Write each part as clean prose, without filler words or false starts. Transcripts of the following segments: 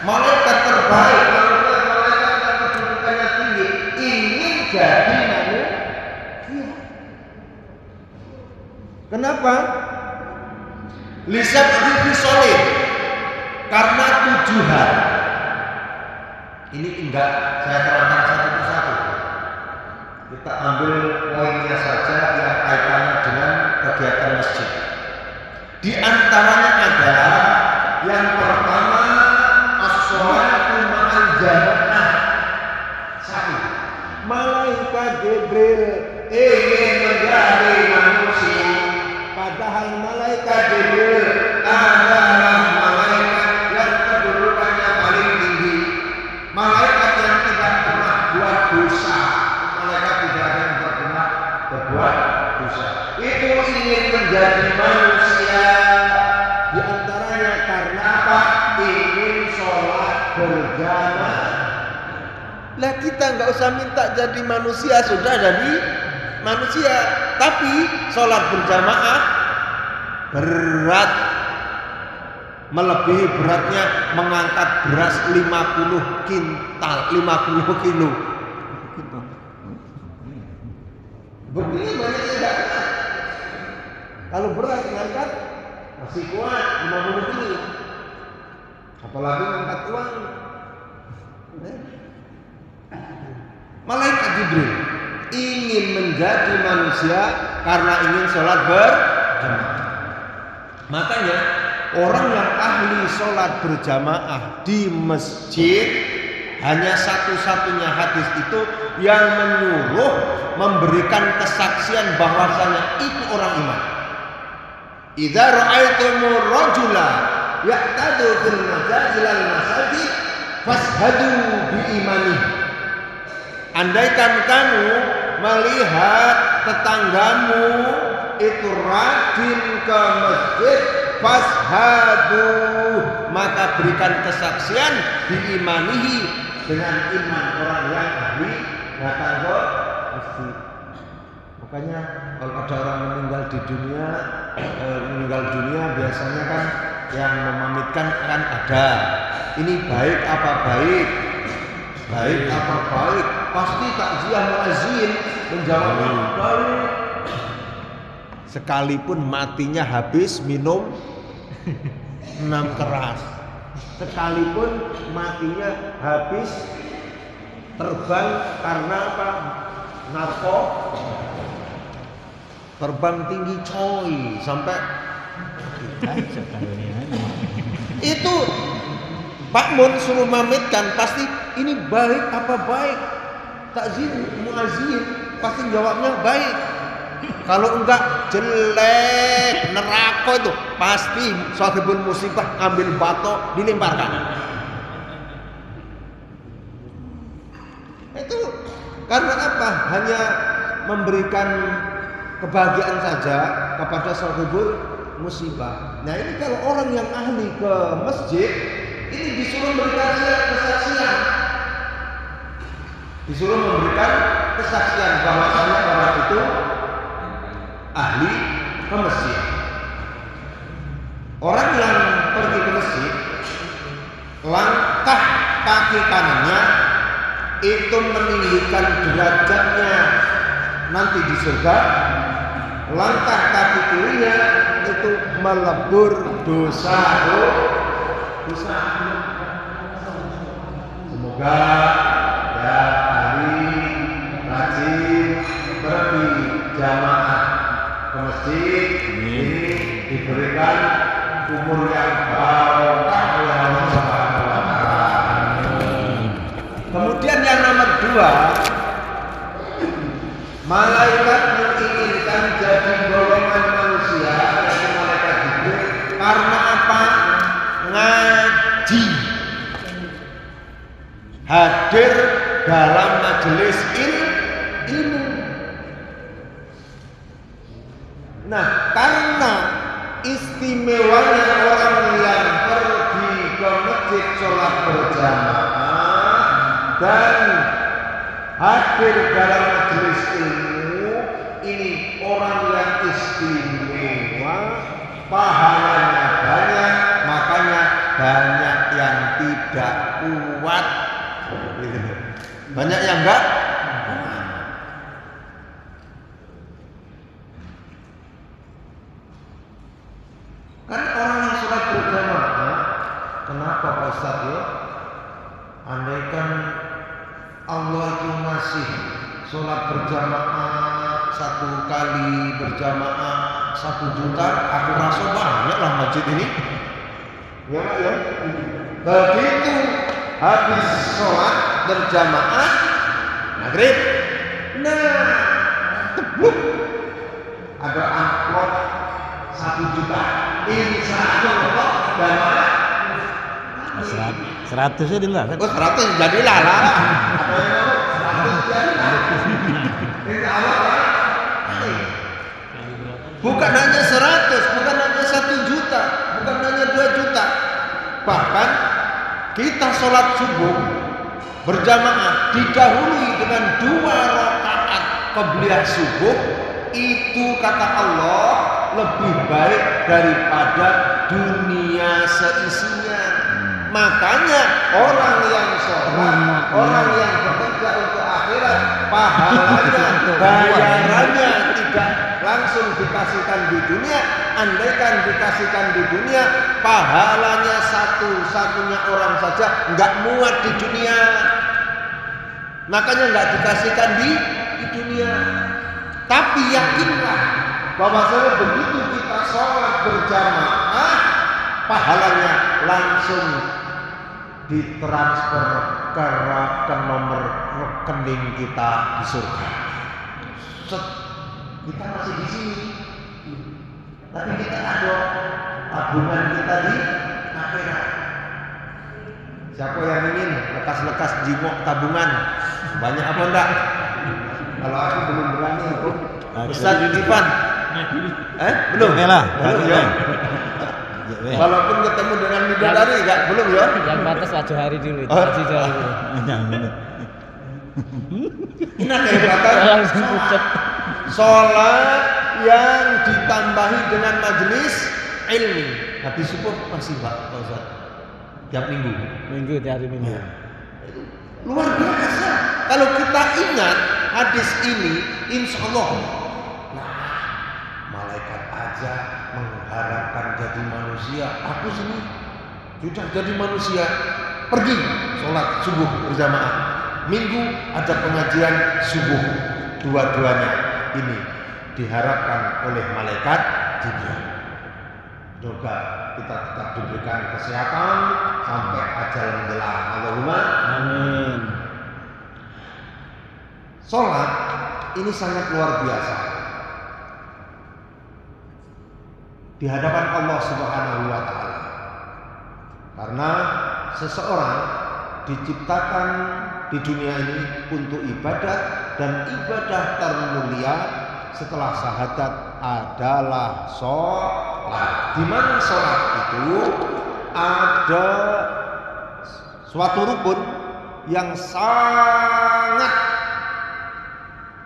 malaikat terbaik, malaikat yang kedudukannya tinggi, ingin jadi manusia. Kenapa? Lisan solid, karena 7 hal. Ini enggak saya terangkan satu persatu. Kita ambil poinnya saja yang kaitannya dengan kegiatan masjid. Di antaranya adalah yang pertama as-sholatu ma'al jamaah. 1. Malaikat Jibril ingin menjadi manusia, padahal malaikat Jibril adalah malaikat yang kedudukannya paling tinggi, malaikat yang tidak pernah buat dosa, malaikat tidak ada yang pernah berbuat dosa. Itu ingin menjadi manusia. Di antaranya karena apa? Ingin sholat berjamaah. Lah kita nggak usah minta jadi manusia, sudah jadi manusia. Tapi sholat berjamaah berat, melebihi beratnya mengangkat beras 50 kintal, 50 kilo. Begini banyak yang tidak kuat. Kalau berat mengangkat masih kuat 50 kilo. Apalagi mengangkat uang. Malaikat Jibril ingin menjadi manusia karena ingin sholat berjamaah. Makanya orang yang ahli sholat berjamaah di masjid, hanya satu-satunya hadis itu yang menyuruh memberikan kesaksian bahwasanya itu orang iman. Idza ra'aitumur rajula ya'tadu fil masajidil masajid fashhadu bi imanihi. Andaikan kamu melihat tetanggamu itu rajin ke masjid, fashhadu, maka berikan kesaksian diimanihi, dengan iman orang yang ahli datang ke masjid. Makanya kalau ada orang meninggal dunia biasanya kan yang memamitkan kan ada. Ini baik apa baik? Baik apa baik? Pasti takziah muazzin menjawabnya baik. Sekalipun matinya habis minum 6 keras, sekalipun matinya habis terbang karena apa? Narko, terbang tinggi coy sampai itu Pak Mun suruh mamitkan, pasti ini baik apa baik? Takzim muazzin pasti jawabnya baik. Kalau enggak jelek, neraka itu pasti sahibul musibah ambil batok dilemparkan. Itu karena apa? Hanya memberikan kebahagiaan saja kepada sahibul musibah. Nah ini kalau orang yang ahli ke masjid ini disuruh memberikan kesaksian, disuruh memberikan kesaksian bahwasanya orang itu ahli ke masjid. Orang yang pergi ke masjid, langkah kaki kanannya itu meninggikan derajatnya nanti di surga, langkah kaki kirinya itu melebur dosa. Semoga ya ahli rajin pergi jamaah ke masjid ini diberikan umur yang barokah oleh Allah Subhanahu wa taala. Kemudian yang nomor 2, malaikat menginginkan jadi golongan manusia yaitu malaikat Jibril karena apa? Ngaji, hadir dalam majelis ilmu. Nah, karena istimewanya orang yang pergi ke masjid sholat berjamaah dan hadir dalam majelis ilmu, ini orang yang istimewa, pahalanya banyak, makanya banyak yang tidak tidak kuat. Gitu. Banyak yang enggak. Kan orang yang sholat berjamaah, kenapa Pak Ustaz ya? Andaikan Allah itu masih sholat berjamaah 1 kali berjamaah 1 juta, aku rasa banyaklah masjid ini. Ya Pak ya. Begitu habis sholat berjamaah maghrib, nah tebluk ada amplop 1 juta. Insya Allah jamaah 100 ya dilah. Oh 100 jadilah lah. 100 jadilah. Insya Allah. Bukan hanya 100, bukan hanya 1 juta, bukan hanya 2 juta. Bahkan kita sholat subuh berjamaah didahului dengan 2 rakaat qabliyah subuh, itu kata Allah lebih baik daripada dunia seisinya. Makanya orang yang sholat, orang yang bekerja untuk akhirat, pahalanya, bayarannya tidak langsung dikasihkan di dunia. Andaikan dikasihkan di dunia, pahalanya satu-satunya orang saja nggak muat di dunia. Makanya nggak dikasihkan di dunia. Tapi yakinlah bahwasanya begitu kita sholat berjamaah, pahalanya langsung ditransfer ke nomor rekening kita di surga. Kita masih di sini, tapi kita ada tabungan kita di akhirat. Siapa yang ingin lekas-lekas jingok tabungan? Banyak apa enggak? Kalau aku belum berani aku. Ustaz Ivan. Belum? Lah. Belum ya. Walaupun ketemu dengan bidadari enggak belum ya? Yang batas lah Johari dulu itu. Johari dulu. Ini kehebatan Langsung pucet. sholat yang ditambahi dengan majelis ilmi. Habis subuh masih Pak Ustaz. Tiap minggu. Minggu tiap hari minggu. Luar biasa. Kalau kita ingat hadis ini, insya Allah, nah malaikat aja mengharapkan jadi manusia. Aku sini sudah jadi manusia. Pergi sholat subuh berjamaah. Minggu ada pengajian subuh. Dua-duanya ini diharapkan oleh malaikat Jibril. Semoga kita tetap diberikan kesehatan sampai ajal menjelang. Allahumma Amin. Sholat ini sangat luar biasa di hadapan Allah Subhanahu wa Ta'ala, karena seseorang diciptakan di dunia ini untuk ibadah, dan ibadah termulia setelah syahadat adalah sholat. Di mana sholat itu ada suatu rukun yang sangat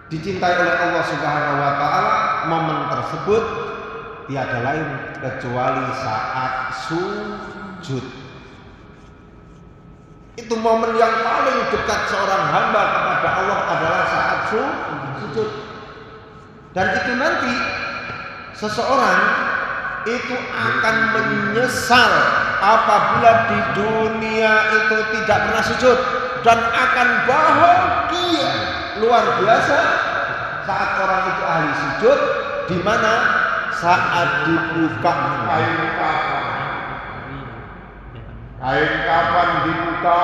dicintai oleh Allah Subhanahu wa Ta'ala. Momen tersebut tiada lain kecuali saat sujud. Itu momen yang paling dekat seorang hamba kepada Allah adalah saat sujud. Dan itu nanti seseorang itu akan menyesal apabila di dunia itu tidak pernah sujud, dan akan bahagia luar biasa saat orang itu ahli sujud, di mana saat dibuka kain kafan dibuka,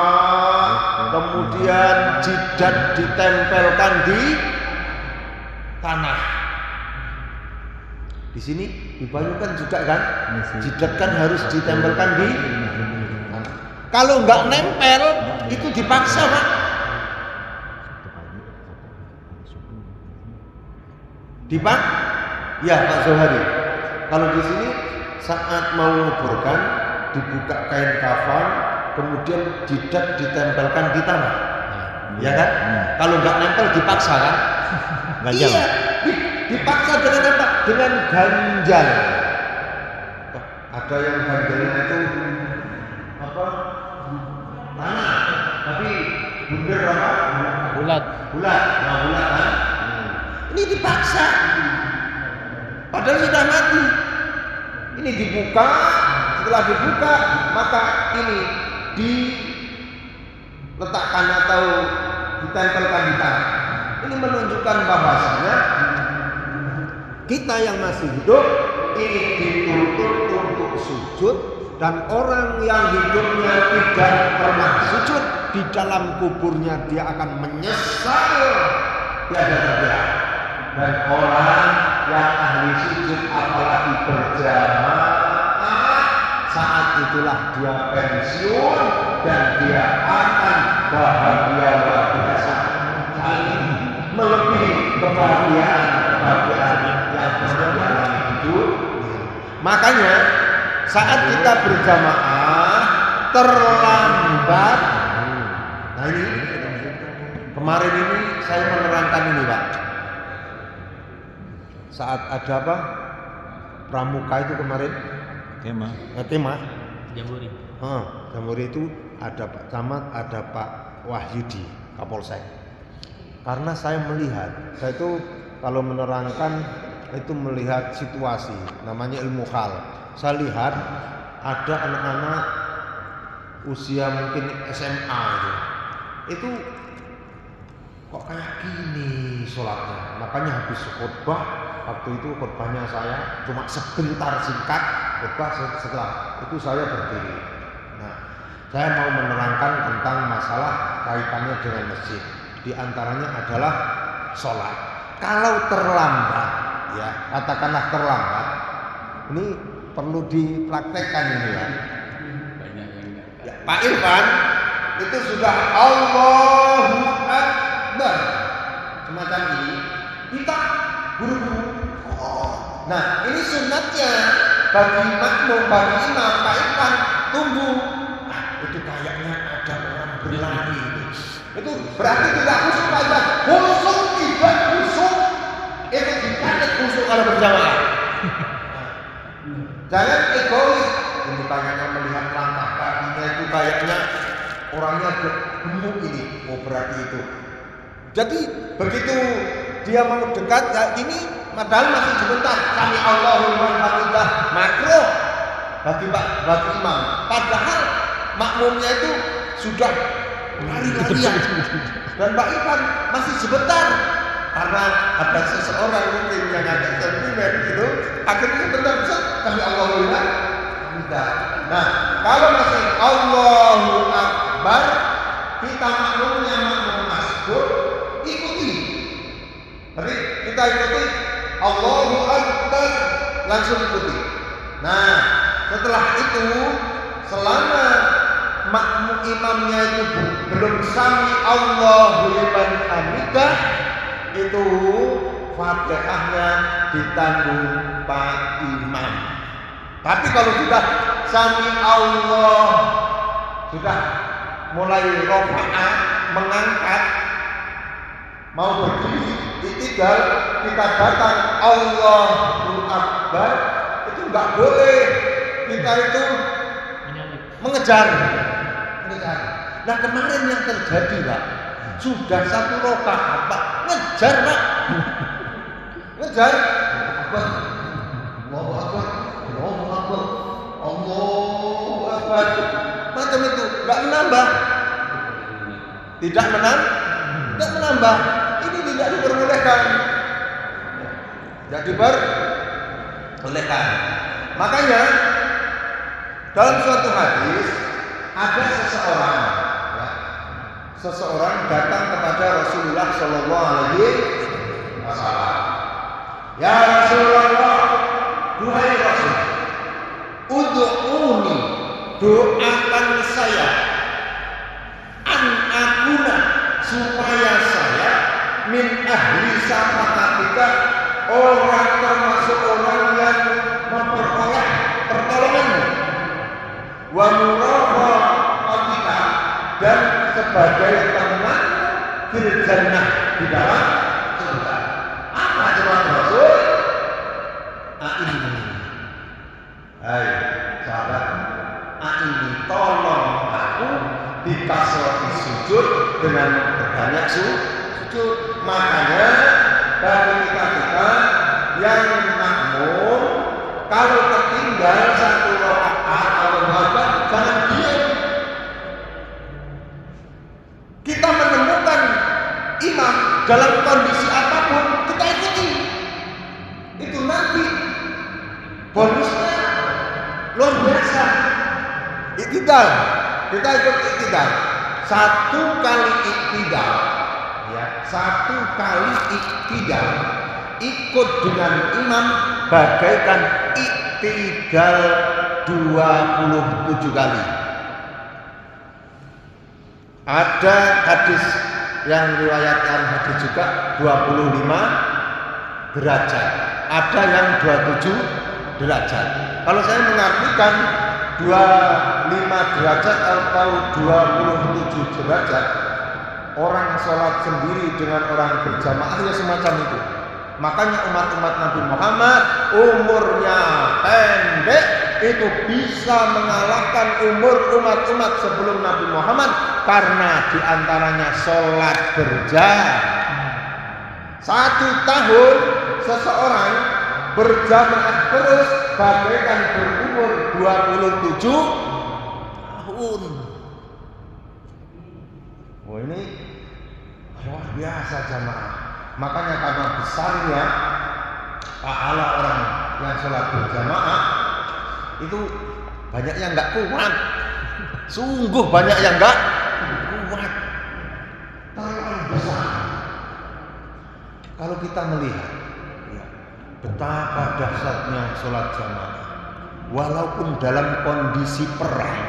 kemudian jidat ditempelkan di tanah. Di sini dibayangkan juga kan, jidat kan harus ditempelkan di tanah. Kalau nggak nempel itu dipaksa Pak. Ya Pak Zohari. Kalau di sini saat mau menguburkan dibuka kain kafan, kemudian jidat ditempelkan di tanah, ya kan? Kalau nggak nempel dipaksa kan? Ganjal. Iya, dipaksa dengan apa? Dengan ganjal. Ada yang ganjalnya itu apa? bunder apa? Bulat. Bulat, nah bulat kan? Ini dipaksa. Padahal sudah mati. Ini dibuka, setelah dibuka maka ini diletakkan atau ditempelkan di tangan. Ini menunjukkan bahwasanya kita yang masih hidup ini dituntut untuk sujud, dan orang yang hidupnya tidak pernah sujud di dalam kuburnya dia akan menyesal tiada terkira. Dan orang yang ahli sujud apalagi berjamaah, saat itulah dia pensiun dan dia akan bahagia luar biasa, melebihi kebahagiaan yang berjalan hidup. Makanya saat kita berjamaah terlambat, nah ini kemarin ini saya menerangkan ini Pak, saat ada apa pramuka itu kemarin tema Jamburi. Jamburi itu ada Pak Camat, ada Pak Wahyudi Kapolsek. Karena saya melihat, saya itu kalau menerangkan itu melihat situasi, namanya ilmu hal. Saya lihat ada anak-anak usia mungkin SMA itu kok kayak gini sholatnya. Makanya habis khutbah, waktu itu khutbahnya saya cuma sebentar singkat, khutbah setelah itu saya berdiri. Nah, saya mau menerangkan tentang masalah kaitannya dengan masjid. Di antaranya adalah sholat. Kalau terlambat, ya katakanlah terlambat, ini perlu dipraktekkan ini ya. Ya, Pak Irfan itu sudah Allahu Akbar semacam ini, kita buru-buru. Nah ini sunatnya bagi makmum, bagi imam. Pak Irfan tunggu, itu kayaknya ada orang berlari. Itu berarti tidak khusyuk Pak Irfan. Khusyuk tidak khusyuk. Itu dikaget khusyuk kalau berjamaah. Jangan egois. Ini kayaknya melihat langkah kakinya itu kayaknya orangnya gemuk ini. Oh berarti itu. Jadi begitu dia mau dekat kayak gini, padahal masih sebentar. Sami Allahu liman hamidah, makruh bagi imam. Padahal makmumnya itu sudah lari-larian. Dan Pak Irfan masih sebentar. Karena ada seseorang mungkin yang agak sentimen gitu, akhirnya benar kami Allahu liman hamidah. Nah, kalau masih Allahu Akbar, kita makmumnya makmum masbuk, ikuti. Tapi kita ikuti Allahu Akbar, langsung ikuti. Nah, setelah itu selama makmum imamnya itu belum sami Allahu liman hamidah, itu Fatihahnya ditanggung Pak Imam. Tapi kalau sudah sami Allah, sudah mulai rofa'ah, mengangkat, mau berdiri, iktidal, kita datang Allahu Akbar, itu enggak boleh. Kita itu mengejar. Nah kemarin yang terjadi Pak, sudah satu rakaat Pak, ngejar Pak, ngejar. Allahu Akbar, Allahu Akbar, Allahu Akbar, macam itu, nggak menambah, tidak menambah. Ini tidak diperbolehkan, tidak diperbolehkan. Makanya dalam suatu hadis ada seseorang datang kepada Rasulullah Shallallahu Alaihi Wasallam. Ya Rasulullah, duhai Rasul, ud'uni, doakan saya, an akuna, supaya saya min ahli syafaatika, orang termasuk orang yang memperoleh pertolonganmu, wa muraqabatika, dan sebagai teman fil jannah, di dalam surga. Apa jawaban Rasul? Ini, hai sahabat, ini tolong aku dikasrati sujud dengan banyak sujud. Makanya bagi kita yang makmum kalau tertinggal satu rakaat atau dua jangan diam. Kita menemukan imam dalam kondisi apapun kita ikuti. Itu nanti bonusnya luar biasa. Iktidal, kita ikut iktidal. Satu kali iktidal, ya, satu kali iktidal ikut dengan imam bagaikan iktidal 27 kali. Ada hadis yang riwayatkan hadis juga 25 derajat. Ada yang 27 derajat. Kalau saya mengartikan 25 derajat atau 27 derajat, orang sholat sendiri dengan orang berjamaah ya semacam itu. Makanya umat-umat Nabi Muhammad umurnya pendek itu bisa mengalahkan umur umat-umat sebelum Nabi Muhammad karena diantaranya sholat berjamaah. 1 tahun seseorang berjamaah terus bagaikan berumur 27 tahun. Oh, ini luar biasa jamaah. Makanya karena besarnya pahala orang yang sholat berjamaah itu banyak yang nggak kuat. Sungguh banyak yang nggak kuat. Terlalu besar. Kalau kita melihat betapa dahsyatnya sholat jamaah, walaupun dalam kondisi perang,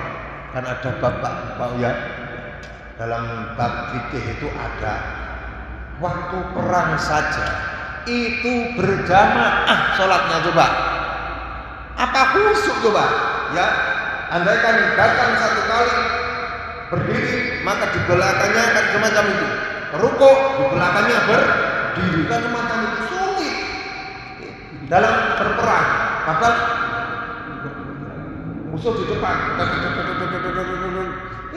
kan ada bapak ya dalam bab fikih itu ada waktu perang saja itu berjamaah sholatnya. Coba apa khusyuk coba ya, andaikan datang 1 kali berdiri maka di belakangnya akan semacam itu, rukuk di belakangnya berdiri, kan semacam itu. Sulit dalam berperang, padahal musuh di depan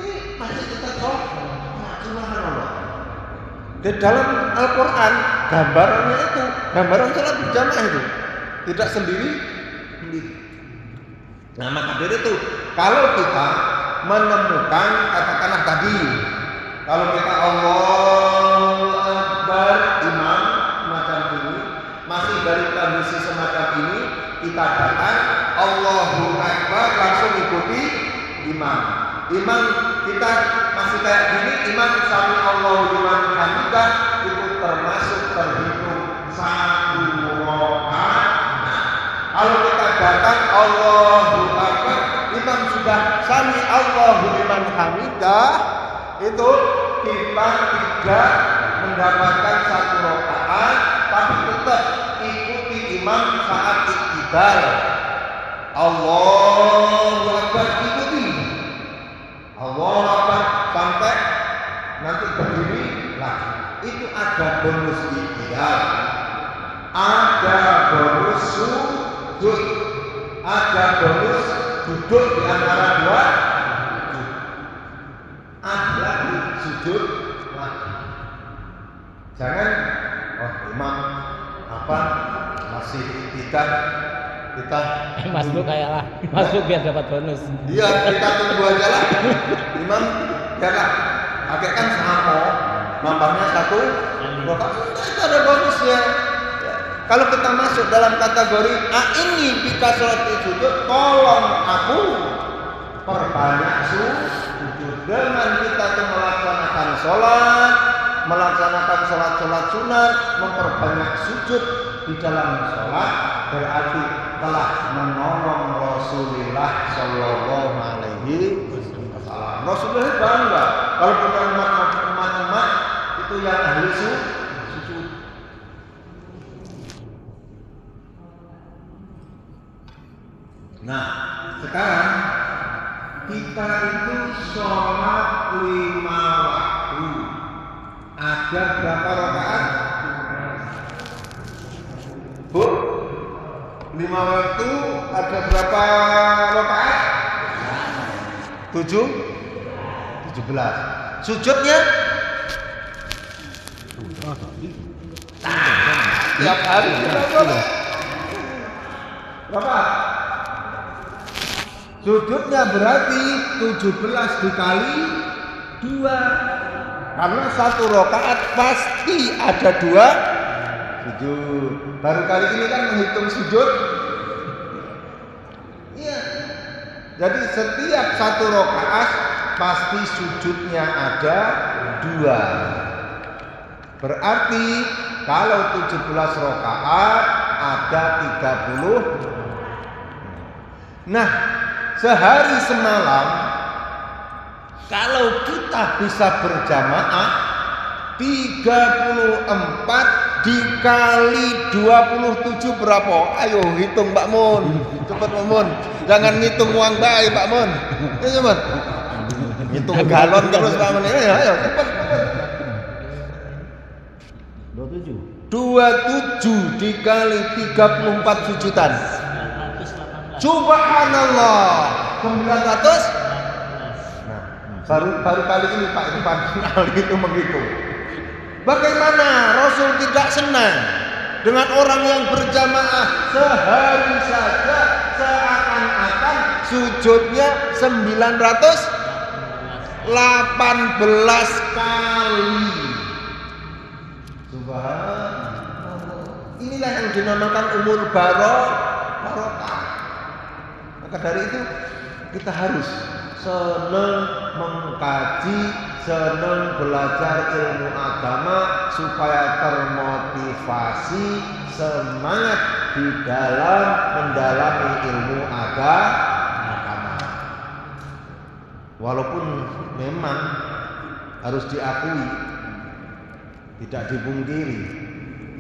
ini masih tetap sholat. Di dalam Al-Quran gambarannya itu, gambaran sholat berjamaah itu tidak sendiri. Nah maka dari itu kalau kita menemukan katakanlah tadi, kalau kita Allahu Akbar imam semacam ini, masih dari kondisi semacam ini, kita datang Allahu Akbar langsung ikuti imam. Imam kita masih kayak gini, imam sami Allahu liman hamidah itu termasuk terhitung 1 rakaat. Kalau kita datang Allahu Akbar, imam sudah sami Allahu liman hamidah, itu kita tidak mendapatkan 1 rakaat, tapi tetap ikuti imam saat iktidal. Allahu Akbar ikuti. Allahu Akbar sampai nanti berdiri lagi. Itu ada bonus iktidal, ada bonus sujud, ada bonus duduk di antara 2 sujud, ada lagi sujud lagi. Jangan imam masih iktidal kita masuk kayak lah, masuk biar dapat bonus. Iya, kita tunggu aja lah. Imam biarlah pakai kan sama nambahnya 1 rakaat, itu ada bonusnya. Ya. Kalau kita masuk dalam kategori ini bika sholat sujud, tolong aku perbanyak sujud. Dengan kita tuh melaksanakan sholat sunat, memperbanyak sujud di dalam sholat, berarti telah menolong Rasulullah Shallallahu Alaihi Wasallam. Rasulullah bangga kalau punya umat itu yang ahli sujud. Nah, sekarang kita itu sholat 5 waktu. Ada berapa rakaat? Bu? 5 waktu ada berapa rakaat? 7 17. Sujudnya tiap hari berapa? Sujudnya berarti 17 dikali 2. Karena 1 rakaat pasti ada 2 sujud. Baru kali ini kan menghitung sujud. Iya. Jadi setiap 1 rakaat pasti sujudnya ada 2. Berarti kalau 17 rakaat ada 30. Nah, sehari semalam kalau kita bisa berjamaah 34 dikali 27 berapa? Ayo hitung Pak Mun. Cepat Pak Mun. Jangan ngitung uang baik Pak Mun. Ya cepat. Hitung galon terus Pak Mun. Ayo cepat. 27 dikali 34 sujudan. Subhanallah. 900. Baru kali ini Pak Irfan itu menghitung. Bagaimana Rasul tidak senang dengan orang yang berjamaah sehari saja seakan-akan sujudnya 918 kali. Subhanallah. Inilah yang dinamakan umur barokah. Maka dari itu kita harus senang mengkaji, senang belajar ilmu agama supaya termotivasi, semangat di dalam mendalami ilmu agama. Walaupun memang harus diakui, tidak dipungkiri,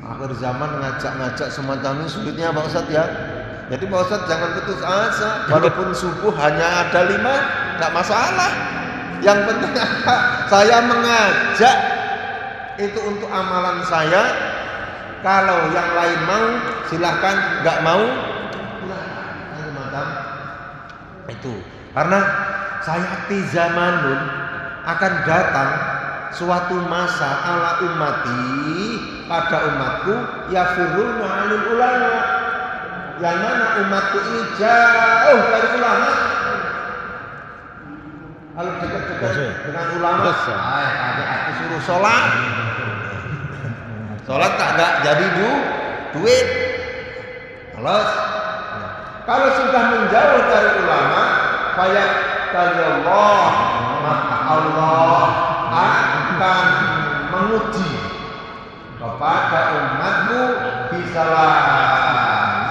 akhir zaman ngajak-ngajak semacam ini sulitnya Pak Ustadz ya. Jadi Pak Ustadz jangan putus asa, walaupun subuh hanya ada 5, tidak masalah. Yang penting apa? Saya mengajak itu untuk amalan saya. Kalau yang lain mau, silahkan. Nggak mau, silahkan. Itu karena saya zamanun akan datang suatu masa ala ummati, pada umatku yafiruna 'anil ulama, yang mana umatku ini jauh dari ulama. Kalau dekat-dekat dengan ulama, aku suruh sholat tak jadi duit. Kalau sudah menjauh dari ulama, Allah, maka Allah akan menguji kepada umatku bisalah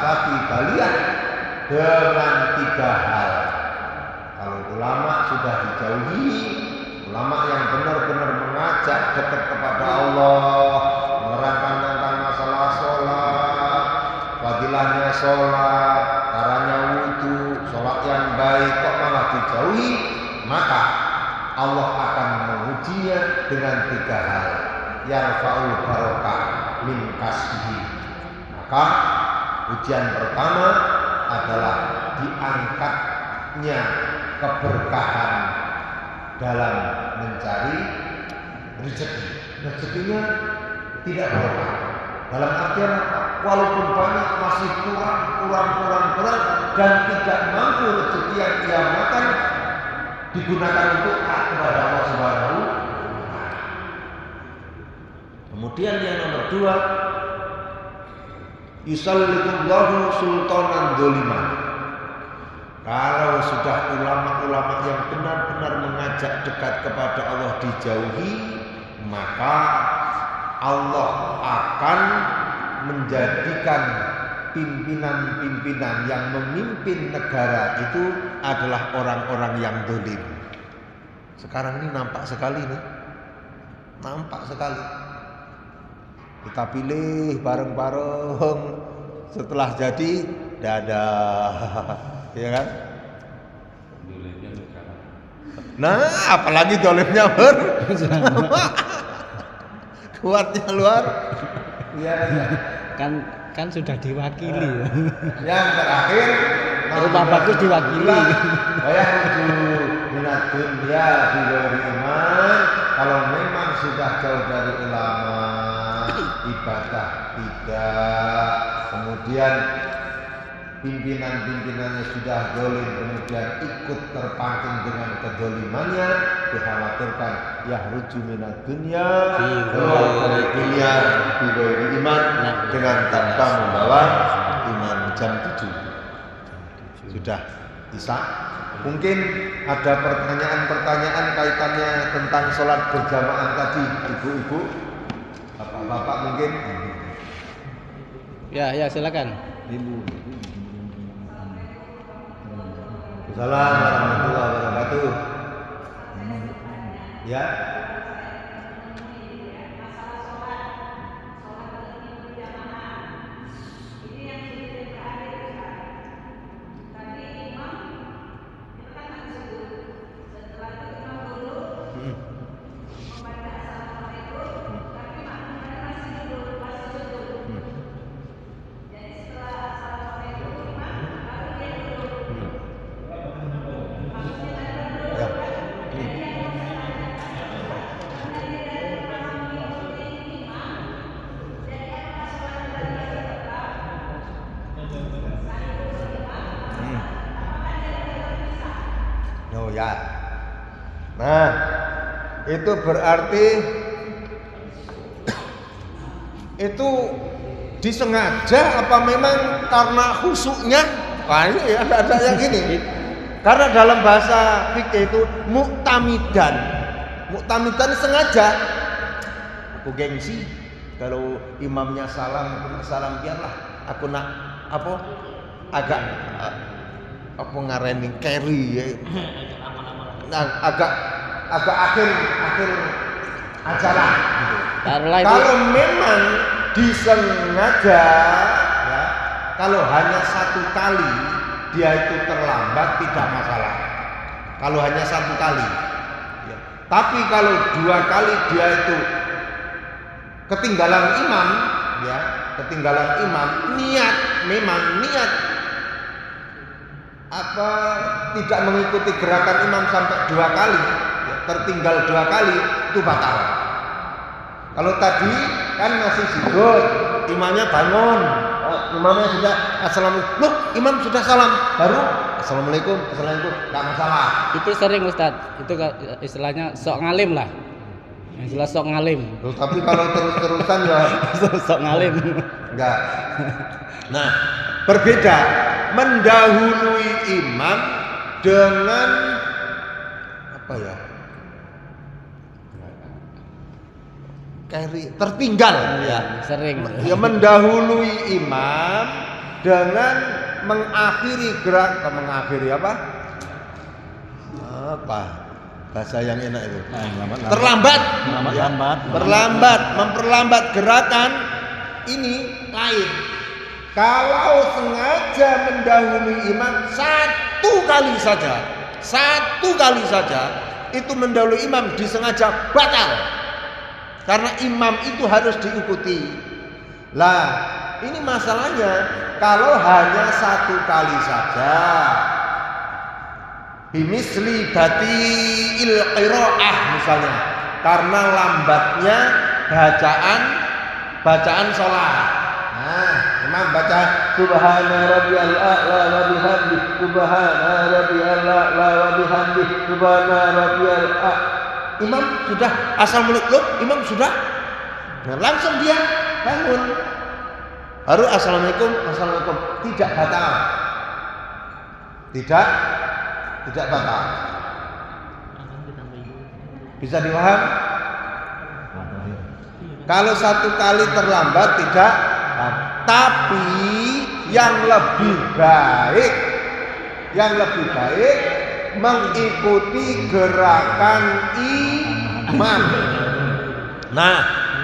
satu kalian dengan 3 hal. Kalau ulama sudah dijauhi, ulama yang benar-benar mengajak dekat kepada Allah, menerangkan tentang masalah sholat, fadilahnya sholat, caranya wudhu, sholat yang baik kok malah dijauhi, maka Allah akan mengujinya dengan 3 hal. Yarfa'ul barokah min kasbihi. Maka ujian pertama adalah diangkatnya keberkahan dalam mencari rezeki. Rezekinya tidak berkah. Dalam artian walaupun banyak masih kurang dan tidak mampu rezeki yang ia makan digunakan untuk taat kepada Allah Subhanahu. Kemudian yang nomor 2, yusallitullahu sultanan dzaliman. Kalau sudah ulama-ulama yang benar-benar mengajak dekat kepada Allah dijauhi, maka Allah akan menjadikan pimpinan-pimpinan yang memimpin negara itu adalah orang-orang yang zalim. Sekarang ini nampak sekali nih. Nampak sekali. Kita pilih bareng-bareng, setelah jadi dadah. Ya kan? Nah, apalagi dolimnya kuatnya luar. Iya. Kan sudah diwakili. Yang terakhir, rumah bagus diwakili. Bayar 7 minat dunya bighairi iman, kalau memang sudah jauh dari ulama, ibadah tidak, kemudian pimpinan-pimpinannya sudah dolim, kemudian ikut terpancing dengan kedolimannya, dikhawatirkan yahruju minat dunya keluar dari dunia bighairi iman, dengan tanpa membawa iman. Jam 7 sudah Isa. Mungkin ada pertanyaan-pertanyaan kaitannya tentang sholat berjamaah tadi, ibu-ibu, bapak-bapak mungkin. Ya silakan. Assalamualaikum warahmatullahi wabarakatuh. Ya. Oh ya. Nah, itu berarti itu disengaja apa memang karena khusyuknya? Wah, ini ya ada yang gini. Karena dalam bahasa fikih itu muktamidan. Muktamidan sengaja. Aku gengsi kalau imamnya salam biarlah aku nak apa agak apa ngareni carry ya. Nah, agak akhir acara gitu. Kalau memang disengaja ya, kalau hanya satu kali dia itu terlambat tidak masalah. Kalau hanya satu kali ya. Tapi kalau 2 kali dia itu ketinggalan imam ya, memang niat apa tidak mengikuti gerakan imam sampai 2 kali ya, tertinggal 2 kali itu batal. Kalau tadi kan masih sujud, imamnya bangun, imamnya sudah assalamualaikum, loh imam sudah salam, baru assalamualaikum, nggak masalah. Itu sering Ustadz, itu istilahnya sok ngalim lah. Yang jelas sok ngalim. Loh, tapi kalau terus-terusan ya sok ngalim. Enggak. Nah, berbeda mendahului imam dengan apa ya? Tertinggal ya. Sering. Ya mendahului imam dengan mengakhiri mengakhiri apa? Bahasa yang enak itu. Terlambat, memperlambat gerakan ini lain. Kalau sengaja mendahului imam satu kali saja, itu mendahului imam disengaja batal. Karena imam itu harus diikuti. Lah, ini masalahnya kalau hanya satu kali saja. Bimisli batil qiraah misalnya, karena lambatnya bacaan sholat. Nah, imam baca subhana rabbiyal a'la wa bihamdi, subhana rabbiyal a'la wa bihamdi, subhana rabbiyal a'la. Imam sudah assalamualaikum, imam sudah. Nah, langsung dia bangun. Baru assalamualaikum, tidak batal. Tidak batal. Bisa dipaham? Kalau satu kali terlambat tidak, tapi yang lebih baik mengikuti gerakan imam. Nah,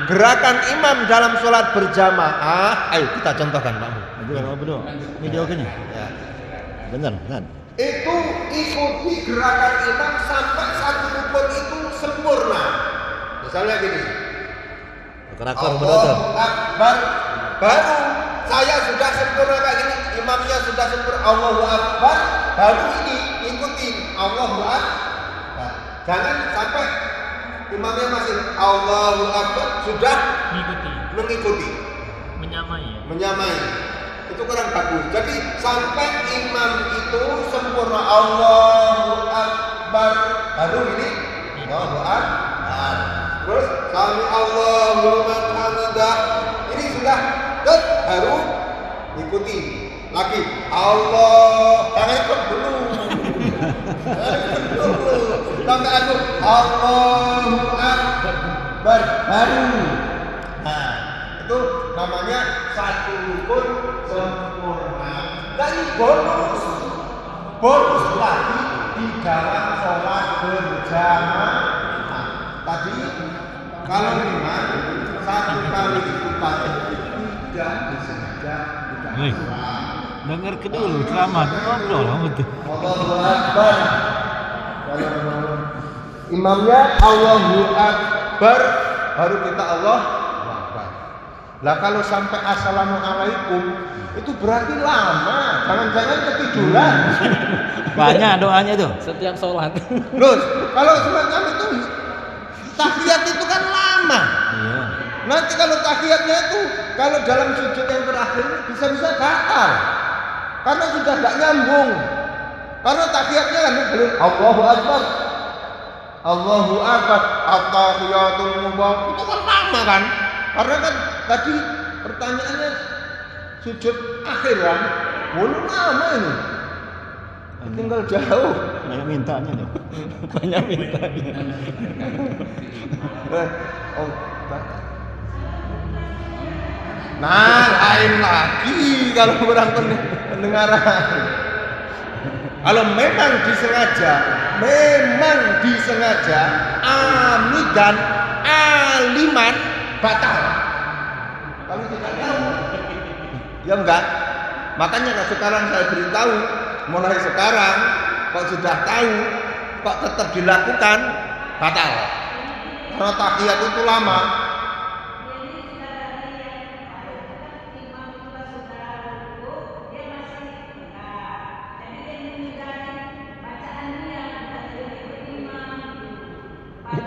gerakan imam dalam sholat berjamaah, ayo kita contohkan Pak. Video gini. Ya. Benar, kan? Itu ikuti gerakan imam sampai satu rukun itu sempurna. Misalnya gini. Allahu Akbar, baru saya sudah sempurna kayak gini, imamnya sudah sempurna, Allahu Akbar, baru ini ikutin Allahu Akbar. Jangan sampai imamnya masih Allahu Akbar sudah mengikuti, menyamai. Itu kurang bagus. Jadi sampai imam itu sempurna Allahu Akbar, baru ini Allahu Akbar. Terus sami Allahu liman hamidah. Ini sudah baru ikuti lagi Allah. Jangan ikut dulu. Sampai aku Allahu Akbar baru. Nah, itu namanya satu rukun sempurna. Dan bonus lagi di dalam sholat berjamaah. Tadi kalau memang satu kali itu pakai tidak disengaja tidak salah. Dengar ke dulu ceramah ngobrol lah betul. Allahu Akbar. Imamnya Allahu Akbar, baru kita Allahu Akbar. Lah kalau sampai Assalamualaikum itu berarti lama. Jangan-jangan ketiduran. Banyak doanya tuh. Setiap sholat. Loh, kalau semacam itu tahiyat itu kan lama. Iya. Nanti kalau tahiyatnya itu kalau dalam sujud yang terakhir bisa-bisa batal. Karena sudah gak nyambung. Karena tahiyatnya kan belum Allahu Akbar. Allahu Akbar, at-tahiyatul mubarak. Itu kan lama kan? Karena kan tadi pertanyaannya sujud akhir kan? Belum lama ini. Tinggal jauh. Banyak mintanya nih. Banyak mintanya. Oh, nah, lain lagi kalau kurang pendengaran. Kalau memang disengaja, amidan, aliman, batal. Kalau tidak tahu, ya enggak. Makanya sekarang saya beritahu, mulai sekarang, kok sudah tahu, kok tetap dilakukan, batal. Karena tahiyat itu lama.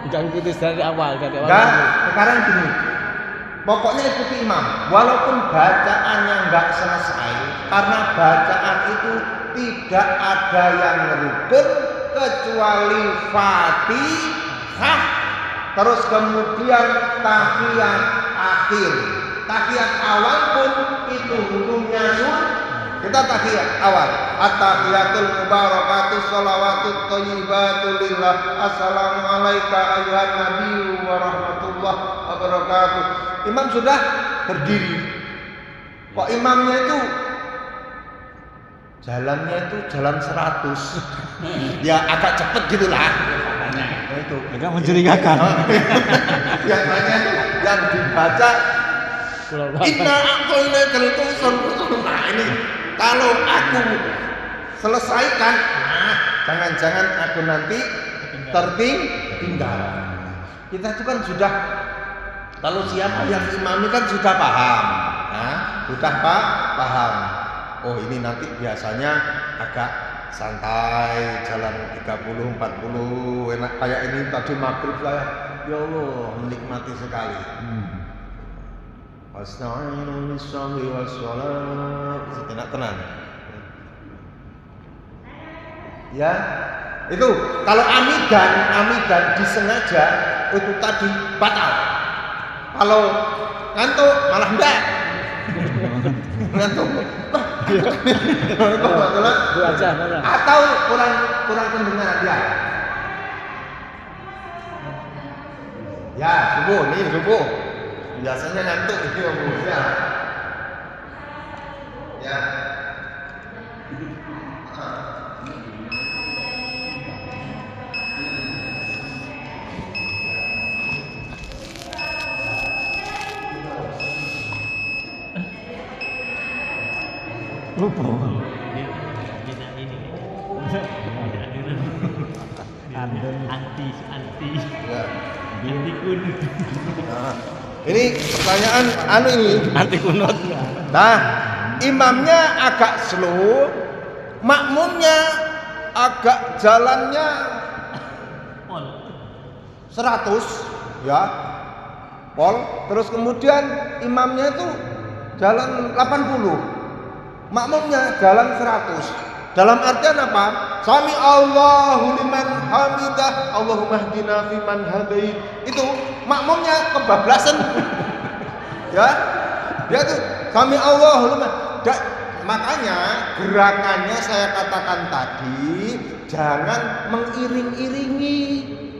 Jangan putus dari awal. Enggak, sekarang gini. Pokoknya ikuti imam. Walaupun bacaannya enggak selesai, karena bacaan itu tidak ada yang rukun kecuali Fatihah. Terus kemudian tahiyat akhir. Tahiyat awal pun itu hukumnya sunnah. Kita tahiyat awal. At-tahiyatul mubarakatuh sholawatut thayyibatu lillah. Assalamu alayka ayyuhan nabiyyu wa rahmatullahi wabarakatuh. Imam sudah berdiri. Kok imamnya itu jalannya itu jalan 100. Ya agak cepet gitulah. Itu agak mencurigakan. yang dibaca inna aqoina kalitusun. Nah ini kalau aku selesaikan, nah jangan-jangan aku nanti tertinggal. Kita itu kan sudah, kalau siapa yang imami kan sudah paham, nah, sudah paham. Oh ini nanti biasanya agak santai, jalan 30-40, enak kayak ini tadi maghrib lah. Ya Allah, menikmati sekali. Astagfirullah bismillah wassalam. Tenang. Ya, itu kalau amidan disengaja itu tadi batal. Kalau ngantuk malah enggak. Ngantuk. Atau kurang pendengaran ya. Ya, subuh. Biasanya ngantuk itu ya. Ya. Lupa. Anti. Ya. Anti kun. Nah, ini pertanyaan ini Anti kunut. Nah, imamnya agak slow, makmumnya agak jalannya 100 ya. Pol, terus kemudian imamnya itu jalan 80. Makmumnya jalan 100. Dalam artian apa? Sami Allahu liman hamidah, Allahumma hdina fiman hadait. Itu makmumnya kebablasan. Ya. Dia tuh sami Allahu liman. Makanya gerakannya saya katakan tadi jangan mengiring-iringi.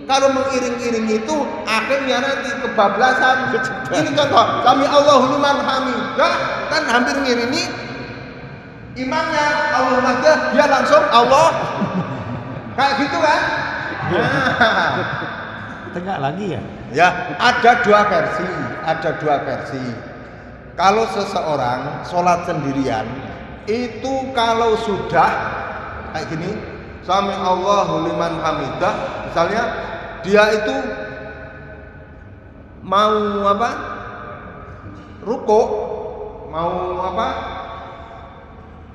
Kalau mengiring-iringi itu akhirnya nanti kebablasan. Ini contoh, sami Allahu liman hamidah kan hampir ngiringi imamnya Allahumma dia langsung Allah. Kayak gitu kan? Nah. Tegak lagi ya? Ya, ada dua versi. Kalau seseorang sholat sendirian, itu kalau sudah kayak gini, sami Allahu liman hamidah, misalnya dia itu mau apa? Rukuk, mau apa?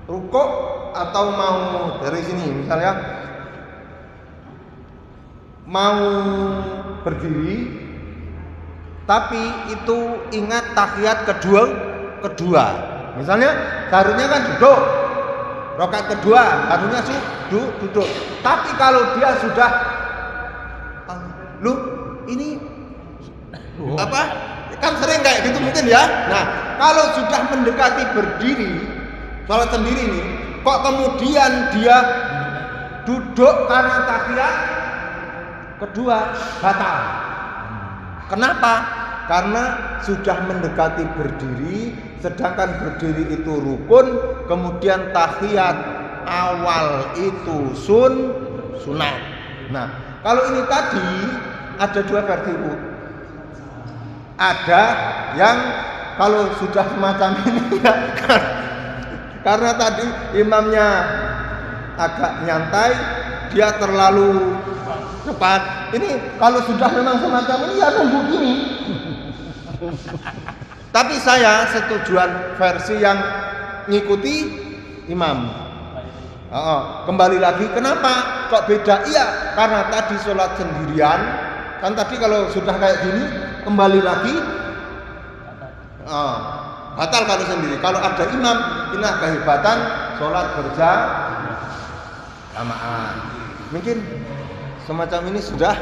Rukuk atau mau dari sini, misalnya mau berdiri, tapi itu ingat tahiyat kedua. Misalnya seharusnya kan duduk, rakaat kedua harusnya duduk. Tapi kalau dia sudah, ini apa? Kan sering kayak gitu mungkin ya. Nah, kalau sudah mendekati berdiri, sholat sendiri nih, kok kemudian dia duduk karena tahiyat kedua, batal. Kenapa? Karena sudah mendekati berdiri, sedangkan berdiri itu rukun, kemudian tahiyat awal itu sunat. Nah, kalau ini tadi ada dua versi, Bu. Ada yang kalau sudah semacam ini ya, karena tadi imamnya agak nyantai, dia terlalu cepat. Ini kalau sudah memang semacam ini ya nunggu gini. Tapi saya setujuan versi yang ngikuti imam. Kembali lagi, kenapa kok beda? Iya, karena tadi sholat sendirian. Kan tadi kalau sudah kayak gini, kembali lagi batal kalau sendiri. Kalau ada imam, ini kehebatan sholat berjamaah. Mungkin semacam ini sudah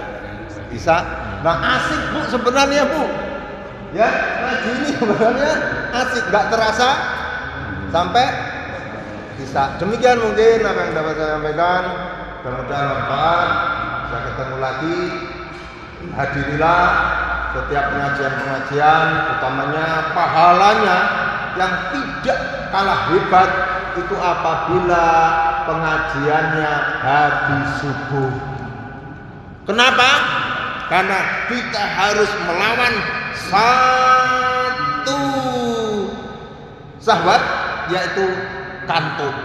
bisa. Nah, asik Bu sebenarnya, Bu. Ya, ngaji ini sebenarnya asik, nggak terasa sampai bisa. Demikian mungkin apa yang dapat saya sampaikan. Mudah-mudahan manfaat. Bisa ketemu lagi. Hadirilah setiap pengajian-pengajian, utamanya pahalanya yang tidak kalah hebat itu apabila pengajiannya habis subuh. Kenapa? Karena kita harus melawan satu syahwat, yaitu kantuk.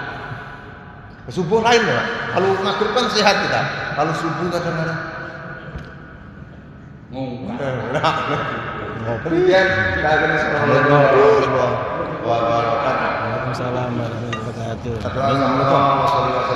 Subuh lain ya, kalau maghrib kan sehat kita. Kalau subuh kadang-kadang kemudian kita akan Waalaikumsalam warahmatullahi wabarakatuh.